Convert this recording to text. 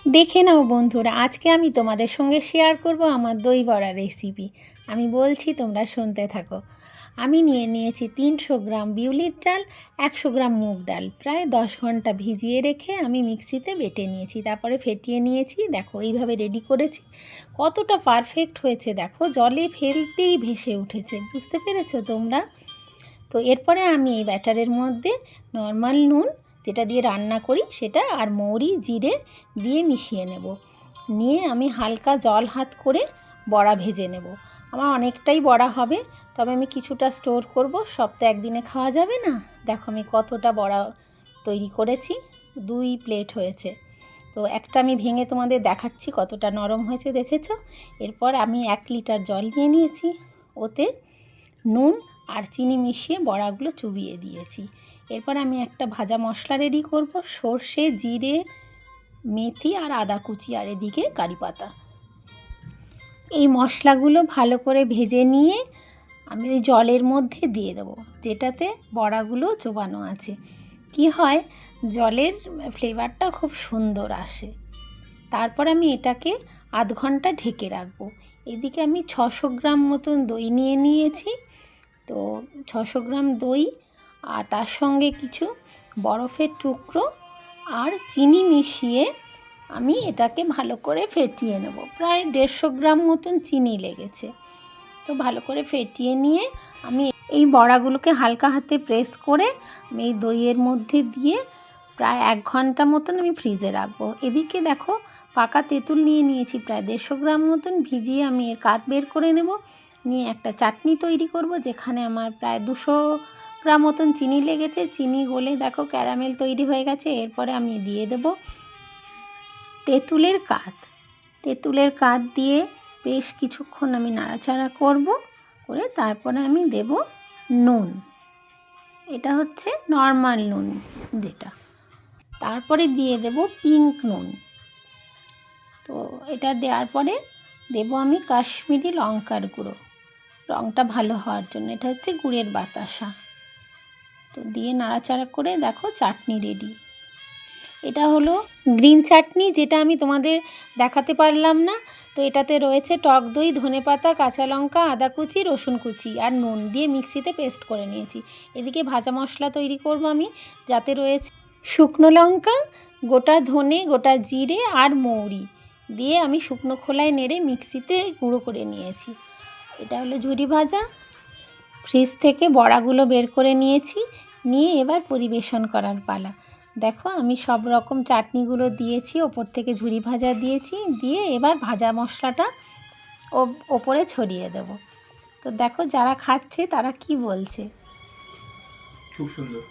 দেখে নাও বন্ধুরা, আজকে আমি তোমাদের সঙ্গে শেয়ার করব আমার দই বড়া রেসিপি। আমি বলছি, তোমরা শুনতে থাকো। আমি নিয়েছি 300 গ্রাম বিউলির ডাল, 100 গ্রাম মুগ ডাল। প্রায় 10 ঘন্টা ভিজিয়ে রেখে আমি মিক্সিতে বেটে নিয়েছি, তারপরে ফেটিয়ে নিয়েছি। দেখো এইভাবে রেডি করেছি। কতটা পারফেক্ট হয়েছে দেখো, জলে ফেলতেই ভেসে উঠেছে। বুঝতে পেরেছো তোমরা? তো এরপরে আমি এই ব্যাটারের মধ্যে নর্মাল নুন, যেটা দিয়ে রান্না করি সেটা, আর মৌরি জিরে দিয়ে মিশিয়ে নেব। নিয়ে আমি হালকা জল হাত করে বড়া ভেজে নেব। আমার অনেকটাই বড়া হবে, তবে আমি কিছুটা স্টোর করব, সব তো একদিনে খাওয়া যাবে না। দেখো আমি কতটা বড়া তৈরি করেছি, 2 প্লেট হয়েছে। তো একটা আমি ভেঙে তোমাদের দেখাচ্ছি কতটা নরম হয়েছে, দেখেছো? এরপর আমি 1 লিটার জল নিয়ে নিয়েছি, ওতে নুন আর চিনি মিশিয়ে বড়াগুলো চুবিয়ে দিয়েছি। এরপর আমি একটা ভাজা মশলা রেডি করব, সর্ষে, জিরে, মেথি আর আদা কুচি, আর এদিকে কারি পাতা। এই মশলাগুলো ভালো করে ভেজে নিয়ে আমি ওই জলের মধ্যে দিয়ে দেবো, যেটাতে বড়াগুলো চোবানো আছে। কি হয়, জলের ফ্লেভারটা খুব সুন্দর আসে। তারপর আমি এটাকে আধ ঘন্টা ঢেকে রাখবো। এদিকে আমি 600 গ্রাম মতন দই নিয়ে নিয়েছি। তো 600 গ্রাম দই আর তার সঙ্গে কিছু বরফের টুকরো আর চিনি মিশিয়ে আমি এটাকে ভালো করে ফেটিয়ে নেব। প্রায় 150 গ্রাম মতন চিনি লেগেছে। তো ভালো করে ফেটিয়ে নিয়ে আমি এই বড়াগুলোকে হালকা হাতে প্রেস করে আমি এই দইয়ের মধ্যে দিয়ে প্রায় 1 ঘন্টা মতন আমি ফ্রিজে রাখবো। এদিকে দেখো, পাকা তেঁতুল নিয়ে নিয়েছি প্রায় 150 গ্রাম মতন, ভিজিয়ে আমি এর কাঠ বের করে নেব। নিয়ে একটা চাটনি তৈরি করব, যেখানে আমার প্রায় 200 গ্রাম মতন চিনি লেগেছে। চিনি গলে দেখো ক্যারামেল তৈরি হয়ে গেছে। এরপরে আমি দিয়ে দেব তেঁতুলের কাঠ। তেঁতুলের কাঠ দিয়ে বেশ কিছুক্ষণ আমি নাড়াচাড়া করব, করে তারপরে আমি দেব নুন। এটা হচ্ছে নর্মাল নুন যেটা। তারপরে দিয়ে দেব পিঙ্ক নুন। তো এটা দেওয়ার পরে দেব আমি কাশ্মীরি লঙ্কার গুঁড়ো, রঙটা ভালো হওয়ার জন্য। এটা হচ্ছে গুড়ের বাতাসা। তো দিয়ে নাড়াচাড়া করে দেখো চাটনি রেডি। এটা হলো গ্রিন চাটনি, যেটা আমি তোমাদের দেখাতে পারলাম না। তো এটাতে রয়েছে টক দই, ধনেপাতা, কাঁচা লঙ্কা, আদা কুচি, রসুন কুচি আর নুন দিয়ে মিক্সিতে পেস্ট করে নিয়েছি। এদিকে ভাজা মশলা তৈরি করব আমি, যাতে রয়েছে শুকনো লঙ্কা, গোটা ধনে, গোটা জিরে আর মৌরি দিয়ে আমি শুকনো খোলায় নেড়ে মিক্সিতে গুঁড়ো করে নিয়েছি। এটা হলো ঝুরি ভাজা। ফ্রিজ থেকে বড়াগুলো বের করে নিয়েছি, নিয়ে এবার পরিবেশন করার পালা। দেখো আমি সব রকম চাটনিগুলো দিয়েছি, ওপর থেকে ঝুরি ভাজা দিয়েছি, দিয়ে এবার ভাজা মশলাটা ওপরে ছড়িয়ে দেব। তো দেখো যারা খাচ্ছে তারা কি বলছে। খুব সুন্দর।